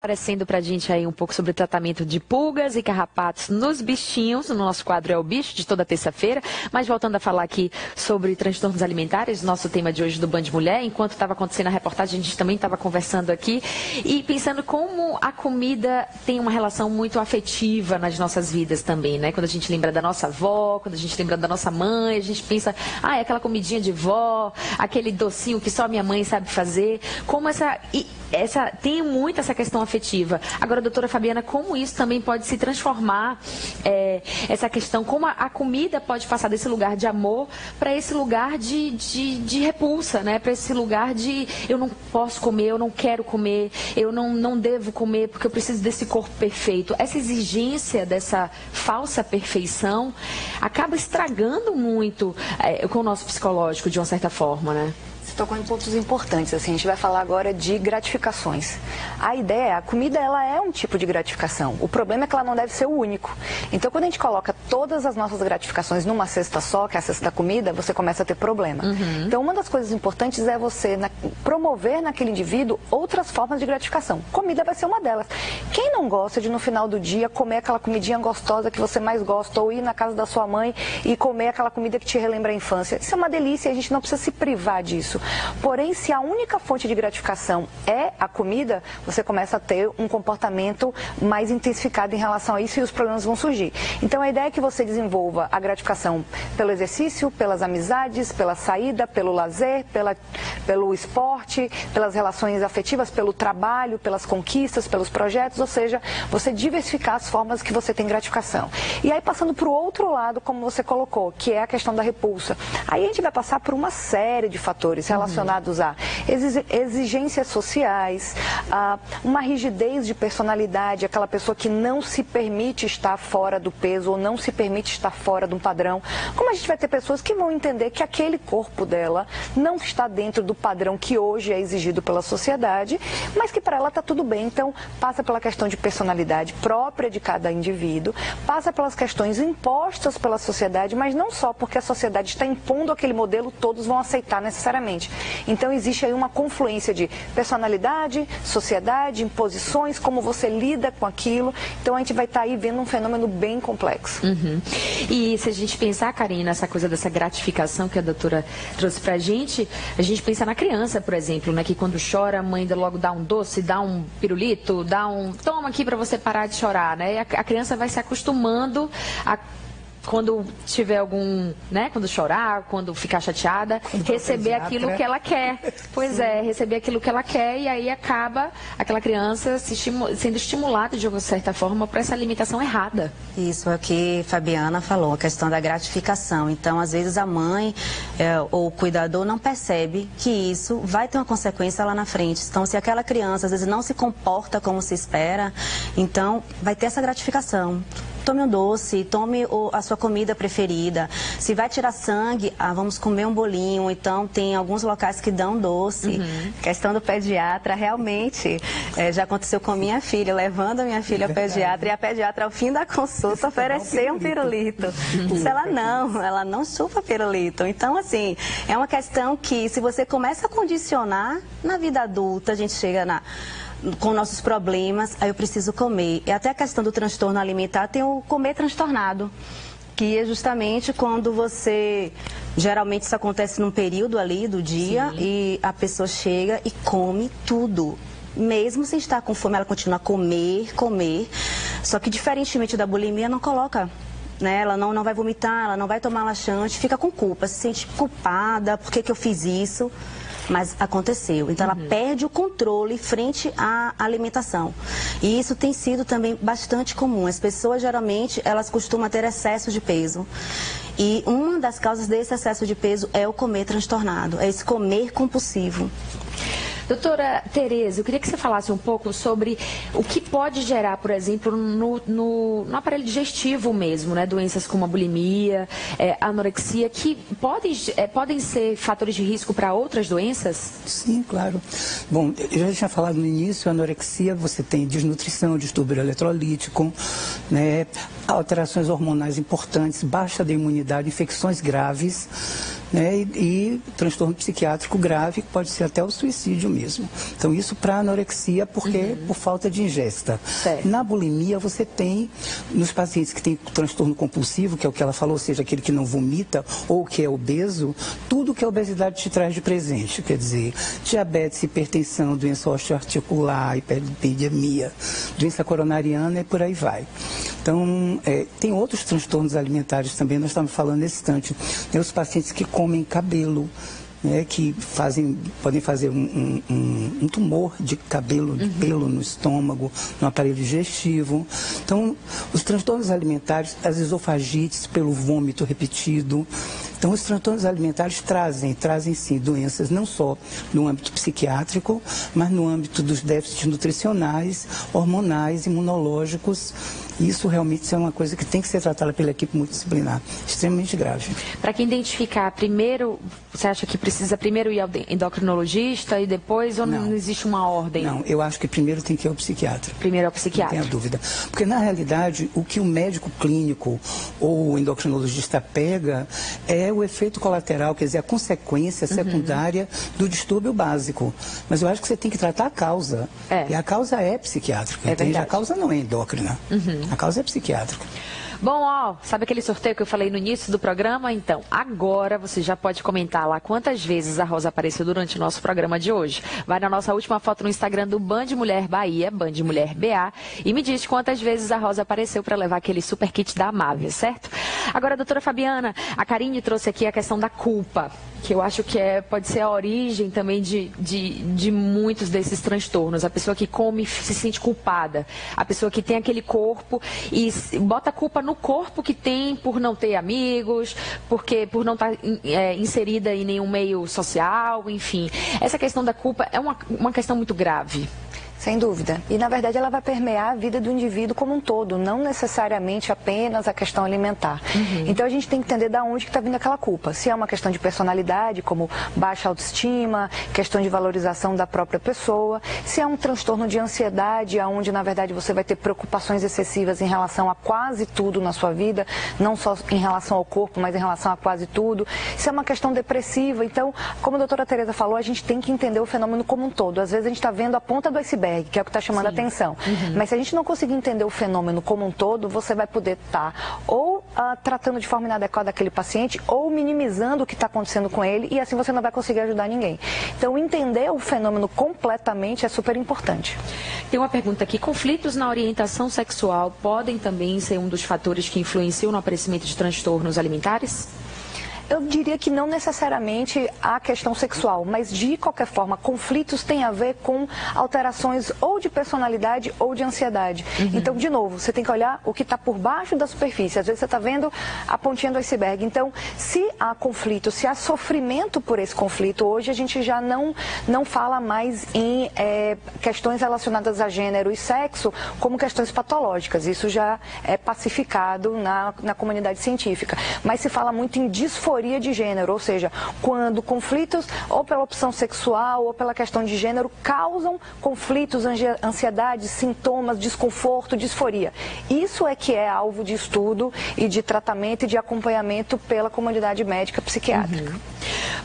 Aparecendo pra gente aí um pouco sobre o tratamento de pulgas e carrapatos nos bichinhos. No nosso quadro é o bicho de toda terça-feira. Mas voltando a falar aqui sobre transtornos alimentares, nosso tema de hoje do Band Mulher. Enquanto estava acontecendo a reportagem, a gente também estava conversando aqui e pensando como a comida tem uma relação muito afetiva nas nossas vidas também, né? Quando a gente lembra da nossa avó, quando a gente lembra da nossa mãe, a gente pensa, é aquela comidinha de vó, aquele docinho que só minha mãe sabe fazer. Como tem muito essa questão afetiva. Agora, doutora Fabiana, como isso também pode se transformar, essa questão, como a comida pode passar desse lugar de amor para esse lugar de repulsa, né? Para esse lugar de eu não posso comer, eu não quero comer, eu não devo comer porque eu preciso desse corpo perfeito. Essa exigência dessa falsa perfeição acaba estragando muito com o nosso psicológico, de uma certa forma, né? Você tocou em pontos importantes, assim, a gente vai falar agora de gratificações. A ideia, a comida, ela é um tipo de gratificação. O problema é que ela não deve ser o único. Então, quando a gente coloca todas as nossas gratificações numa cesta só, que é a cesta da comida, você começa a ter problema. Então, uma das coisas importantes é você promover naquele indivíduo outras formas de gratificação. Comida vai ser uma delas. Quem não gosta de, no final do dia, comer aquela comidinha gostosa que você mais gosta, ou ir na casa da sua mãe e comer aquela comida que te relembra a infância? Isso é uma delícia e a gente não precisa se privar disso. Porém, se a única fonte de gratificação é a comida, você começa a ter um comportamento mais intensificado em relação a isso e os problemas vão surgir. Então, a ideia é que você desenvolva a gratificação pelo exercício, pelas amizades, pela saída, pelo lazer, pelo esporte, pelas relações afetivas, pelo trabalho, pelas conquistas, pelos projetos, ou seja, você diversificar as formas que você tem gratificação. E aí, passando para o outro lado, como você colocou, que é a questão da repulsa. Aí a gente vai passar por uma série de fatores relacionados a exigências sociais, a uma rigidez de personalidade, aquela pessoa que não se permite estar fora do peso ou não se permite estar fora de um padrão. Como a gente vai ter pessoas que vão entender que aquele corpo dela não está dentro do padrão que hoje é exigido pela sociedade, mas que para ela está tudo bem. Então, passa pela questão de personalidade própria de cada indivíduo, passa pelas questões impostas pela sociedade, mas não só porque a sociedade está impondo aquele modelo, todos vão aceitar necessariamente. Então, existe aí uma confluência de personalidade, sociedade, imposições, como você lida com aquilo. Então, a gente vai estar aí vendo um fenômeno bem complexo. E se a gente pensar, Karina, essa coisa dessa gratificação que a doutora trouxe pra gente, a gente pensa na criança, por exemplo, né, que quando chora, a mãe logo dá um doce, dá um pirulito, toma aqui pra você parar de chorar, né? E a criança vai se acostumando a, quando tiver algum, né, quando chorar, quando ficar chateada, receber aquilo que ela quer. Pois é, receber aquilo que ela quer e aí acaba aquela criança sendo estimulada de uma certa forma para essa alimentação errada. Isso é o que Fabiana falou, a questão da gratificação. Então, às vezes a mãe ou o cuidador não percebe que isso vai ter uma consequência lá na frente. Então, se aquela criança às vezes não se comporta como se espera, então vai ter essa gratificação. Tome um doce, tome a sua comida preferida. Se vai tirar sangue, vamos comer um bolinho. Então, tem alguns locais que dão doce. Questão do pediatra, realmente, já aconteceu com minha filha, levando a minha filha ao pediatra, e a pediatra, ao fim da consulta, ofereceu um pirulito. Isso ela não chupa pirulito. Então, assim, é uma questão que, se você começa a condicionar na vida adulta, a gente chega com nossos problemas, aí eu preciso comer. E até a questão do transtorno alimentar tem o comer transtornado, que é justamente quando você, geralmente isso acontece num período ali do dia, e a pessoa chega e come tudo. Mesmo sem estar com fome, ela continua a comer, só que diferentemente da bulimia, não coloca, né? Ela não vai vomitar, ela não vai tomar laxante, fica com culpa, se sente culpada, por que eu fiz isso? Mas aconteceu. Então, ela perde o controle frente à alimentação. E isso tem sido também bastante comum. As pessoas, geralmente, elas costumam ter excesso de peso. E uma das causas desse excesso de peso é o comer transtornado, é esse comer compulsivo. Doutora Tereza, eu queria que você falasse um pouco sobre o que pode gerar, por exemplo, no aparelho digestivo mesmo, né? Doenças como a bulimia, anorexia, que podem ser fatores de risco para outras doenças? Sim, claro. Bom, eu já tinha falado no início, a anorexia, você tem desnutrição, distúrbio eletrolítico, né? Alterações hormonais importantes, baixa da imunidade, infecções graves, né? E transtorno psiquiátrico grave, que pode ser até o suicídio mesmo. Então, isso para anorexia, porque por falta de ingesta. Certo. Na bulimia, você tem, nos pacientes que têm transtorno compulsivo, que é o que ela falou, ou seja, aquele que não vomita ou que é obeso, tudo que a obesidade te traz de presente, quer dizer, diabetes, hipertensão, doença osteoarticular, hiperlipidemia, doença coronariana e por aí vai. Então, tem outros transtornos alimentares também, nós estamos falando nesse instante. Tem os pacientes que comem cabelo, né, que podem fazer um tumor de cabelo, de pelo no estômago, no aparelho digestivo. Então, os transtornos alimentares, as esofagites pelo vômito repetido. Então, os transtornos alimentares trazem sim doenças não só no âmbito psiquiátrico, mas no âmbito dos déficits nutricionais, hormonais, imunológicos. Isso realmente é uma coisa que tem que ser tratada pela equipe multidisciplinar, extremamente grave. Para quem identificar, primeiro, você acha que precisa primeiro ir ao endocrinologista e depois, ou não existe uma ordem? Não, eu acho que primeiro tem que ir ao psiquiatra. Primeiro ao psiquiatra. Não tenha dúvida. Porque, na realidade, o que o médico clínico ou o endocrinologista pega é o efeito colateral, quer dizer, a consequência secundária do distúrbio básico. Mas eu acho que você tem que tratar a causa. E a causa é psiquiátrica. Entende? A causa não é endócrina. A causa é psiquiátrica. Bom, ó, sabe aquele sorteio que eu falei no início do programa? Então, agora você já pode comentar lá quantas vezes a Rosa apareceu durante o nosso programa de hoje. Vai na nossa última foto no Instagram do Band Mulher Bahia, Band Mulher BA, e me diz quantas vezes a Rosa apareceu para levar aquele super kit da Amávia, certo? Agora, doutora Fabiana, a Karine trouxe aqui a questão da culpa, que eu acho que pode ser a origem também de muitos desses transtornos. A pessoa que come se sente culpada, a pessoa que tem aquele corpo e bota a culpa no corpo que tem por não ter amigos, por não estar inserida em nenhum meio social, enfim. Essa questão da culpa é uma questão muito grave. Sem dúvida. E, na verdade, ela vai permear a vida do indivíduo como um todo, não necessariamente apenas a questão alimentar. Então, a gente tem que entender de onde que está vindo aquela culpa. Se é uma questão de personalidade, como baixa autoestima, questão de valorização da própria pessoa. Se é um transtorno de ansiedade, onde, na verdade, você vai ter preocupações excessivas em relação a quase tudo na sua vida, não só em relação ao corpo, mas em relação a quase tudo. Se é uma questão depressiva, então, como a doutora Tereza falou, a gente tem que entender o fenômeno como um todo. Às vezes, a gente está vendo a ponta do iceberg, que é o que está chamando a atenção. Mas se a gente não conseguir entender o fenômeno como um todo, você vai poder estar ou tratando de forma inadequada aquele paciente, ou minimizando o que está acontecendo com ele, e assim você não vai conseguir ajudar ninguém. Então, entender o fenômeno completamente é super importante. Tem uma pergunta aqui: conflitos na orientação sexual podem também ser um dos fatores que influenciam no aparecimento de transtornos alimentares? Eu diria que não necessariamente a questão sexual, mas de qualquer forma, conflitos têm a ver com alterações ou de personalidade ou de ansiedade. Então, de novo, você tem que olhar o que está por baixo da superfície. Às vezes você está vendo a pontinha do iceberg. Então, se há conflito, se há sofrimento por esse conflito, hoje a gente já não fala mais em questões relacionadas a gênero e sexo como questões patológicas. Isso já é pacificado na comunidade científica. Mas se fala muito em disforia de gênero, ou seja, quando conflitos ou pela opção sexual ou pela questão de gênero causam conflitos, ansiedade, sintomas, desconforto, disforia. Isso é que é alvo de estudo e de tratamento e de acompanhamento pela comunidade médica psiquiátrica.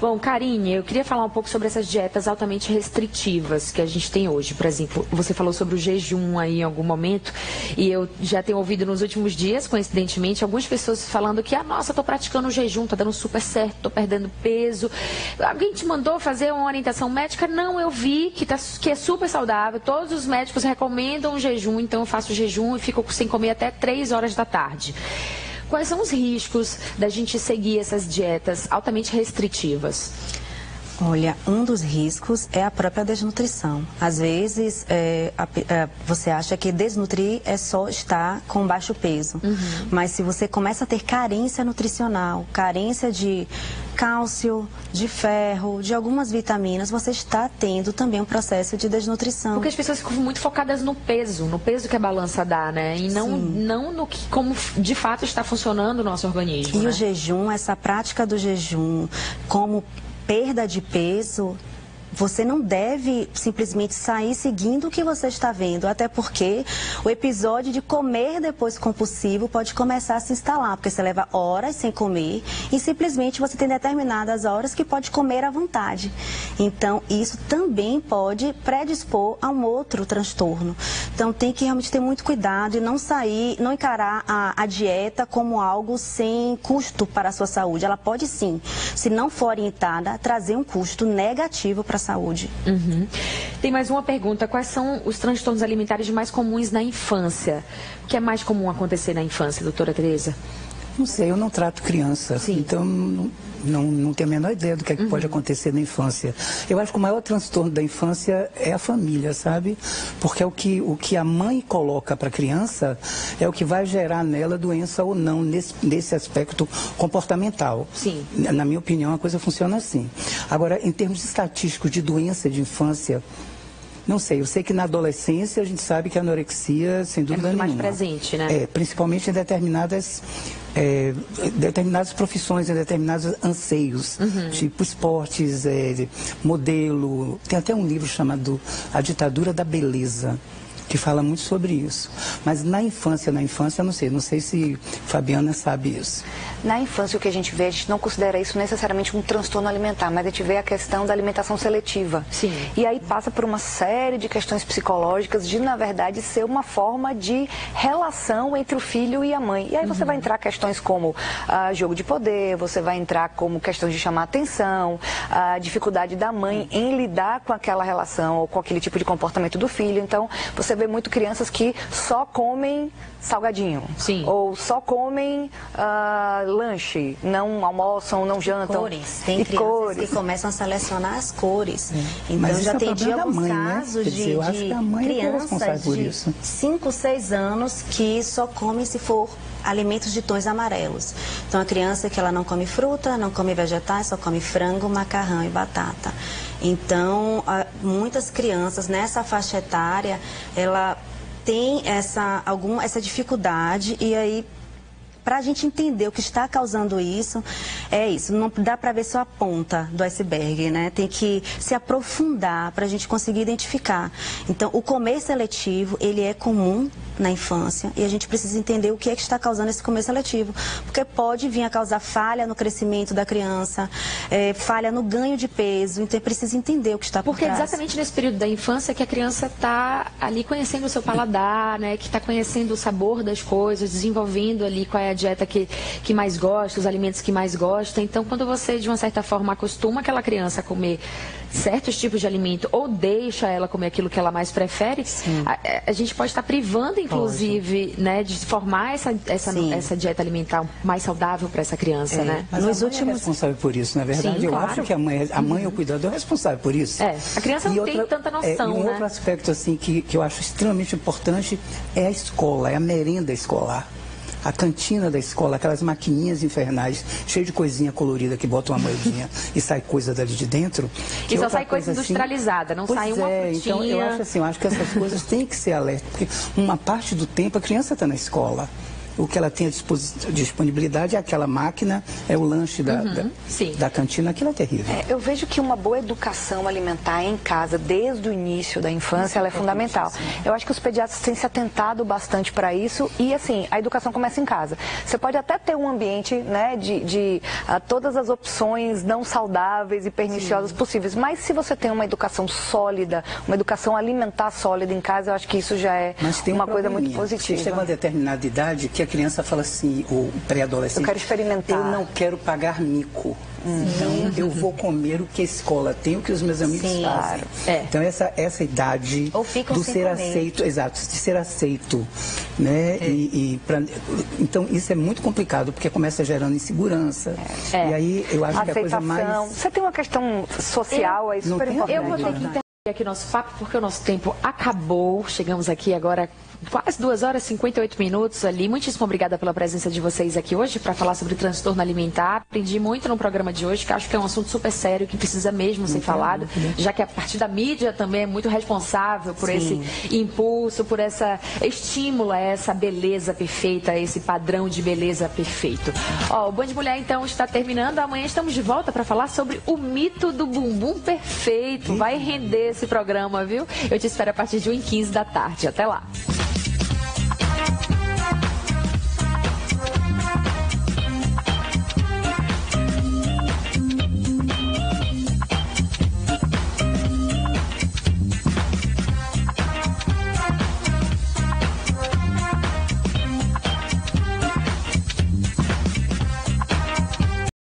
Bom, Karine, eu queria falar um pouco sobre essas dietas altamente restritivas que a gente tem hoje. Por exemplo, você falou sobre o jejum aí em algum momento, e eu já tenho ouvido nos últimos dias, coincidentemente, algumas pessoas falando que, nossa, estou praticando o jejum, está dando super certo, estou perdendo peso. Alguém te mandou fazer uma orientação médica? Não, eu vi que é super saudável, todos os médicos recomendam o jejum, então eu faço jejum e fico sem comer até 3 horas da tarde. Quais são os riscos da gente seguir essas dietas altamente restritivas? Olha, um dos riscos é a própria desnutrição. Às vezes, você acha que desnutrir é só estar com baixo peso. Mas se você começa a ter carência nutricional, carência de cálcio, de ferro, de algumas vitaminas, você está tendo também um processo de desnutrição. Porque as pessoas ficam muito focadas no peso que a balança dá, né? E não no que, como de fato está funcionando o nosso organismo. E o jejum, essa prática do jejum como perda de peso, você não deve simplesmente sair seguindo o que você está vendo, até porque o episódio de comer depois compulsivo pode começar a se instalar, porque você leva horas sem comer e simplesmente você tem determinadas horas que pode comer à vontade. Então, isso também pode predispor a um outro transtorno. Então, tem que realmente ter muito cuidado e não sair, não encarar a dieta como algo sem custo para a sua saúde. Ela pode sim, se não for orientada, trazer um custo negativo para a saúde. Tem mais uma pergunta. Quais são os transtornos alimentares mais comuns na infância? O que é mais comum acontecer na infância, doutora Tereza? Não sei, eu não trato criança, então não tenho a menor ideia do que, é que pode acontecer na infância. Eu acho que o maior transtorno da infância é a família, sabe? Porque o que a mãe coloca para a criança é o que vai gerar nela doença ou não nesse aspecto comportamental. Sim. Na minha opinião, a coisa funciona assim. Agora, em termos estatísticos de doença de infância, não sei, eu sei que na adolescência a gente sabe que a anorexia, sem dúvida nenhuma, mais presente, né? Principalmente em determinadas profissões, em determinados anseios, tipo esportes, modelo. Tem até um livro chamado A Ditadura da Beleza, que fala muito sobre isso. Mas na infância, não sei se Fabiana sabe isso. Na infância, o que a gente vê, a gente não considera isso necessariamente um transtorno alimentar, mas a gente vê a questão da alimentação seletiva. Sim. E aí passa por uma série de questões psicológicas de, na verdade, ser uma forma de relação entre o filho e a mãe. E aí você vai entrar questões como jogo de poder, você vai entrar como questões de chamar atenção, a dificuldade da mãe em lidar com aquela relação ou com aquele tipo de comportamento do filho. Então, você vê muito crianças que só comem salgadinho. Sim. Ou só comem lanche, não almoçam, não jantam. Cores. Tem crianças que começam a selecionar as cores. Então, Mas já atendi alguns mãe, casos né? Eu acho que a mãe é responsável por isso. de 5, 6 anos que só comem se for alimentos de tons amarelos. Então, a criança que ela não come fruta, não come vegetais, só come frango, macarrão e batata. Então, muitas crianças nessa faixa etária, ela tem essa dificuldade e aí, para a gente entender o que está causando isso, não dá para ver só a ponta do iceberg, né? Tem que se aprofundar para a gente conseguir identificar. Então, o comer seletivo, ele é comum na infância e a gente precisa entender o que é que está causando esse comer seletivo, porque pode vir a causar falha no crescimento da criança, falha no ganho de peso, então é preciso entender o que está por trás. Porque exatamente nesse período da infância que a criança está ali conhecendo o seu paladar, né? Que está conhecendo o sabor das coisas, desenvolvendo ali qual é a dieta que mais gosta, os alimentos que mais gosta. Então, quando você, de uma certa forma, acostuma aquela criança a comer certos tipos de alimento ou deixa ela comer aquilo que ela mais prefere, a gente pode estar privando, inclusive, né, de formar essa dieta alimentar mais saudável para essa criança, né? Mas a mãe é responsável por isso, na verdade. Sim, eu claro. acho que a mãe ou o cuidador é responsável por isso. A criança não tem tanta noção, e um outro aspecto assim, que eu acho extremamente importante é a escola, é a merenda escolar. A cantina da escola, aquelas maquininhas infernais, cheias de coisinha colorida que botam uma moedinha e sai coisa dali de dentro. E só sai coisa industrializada, não sai uma frutinha. Então eu acho que essas coisas têm que ser alerta, porque uma parte do tempo a criança está na escola. O que ela tem à disponibilidade é aquela máquina, é o lanche da cantina, aquilo é terrível. Eu vejo que uma boa educação alimentar em casa, desde o início da infância, ela é fundamental. Eu acho que os pediatras têm se atentado bastante para isso e, assim, a educação começa em casa. Você pode até ter um ambiente, né, de todas as opções não saudáveis e perniciosas possíveis, mas se você tem uma educação sólida, uma educação alimentar sólida em casa, eu acho que isso já é uma coisa muito positiva. Você chega a uma determinada idade que a criança fala assim, o pré-adolescente, eu quero experimentar. Eu não quero pagar mico. Então, eu vou comer o que a escola tem, o que os meus amigos fazem. Então, essa idade do ser aceito, de ser aceito, né? Então, isso é muito complicado, porque começa gerando insegurança. E aí, eu acho que a coisa mais... Você tem uma questão social aí super importante. Eu vou ter que Aqui nosso papo, porque o nosso tempo acabou. Chegamos aqui agora quase 2 horas e 58 minutos ali. Muitíssimo obrigada pela presença de vocês aqui hoje para falar sobre transtorno alimentar. Aprendi muito no programa de hoje, que acho que é um assunto super sério, que precisa mesmo ser falado, já que a partir da mídia também é muito responsável por esse impulso, por essa estímulo a essa beleza perfeita, a esse padrão de beleza perfeito. Ó, o Band Mulher então está terminando. Amanhã estamos de volta para falar sobre o mito do bumbum perfeito. Vai render esse programa, viu? Eu te espero a partir de 1h15 da tarde. Até lá.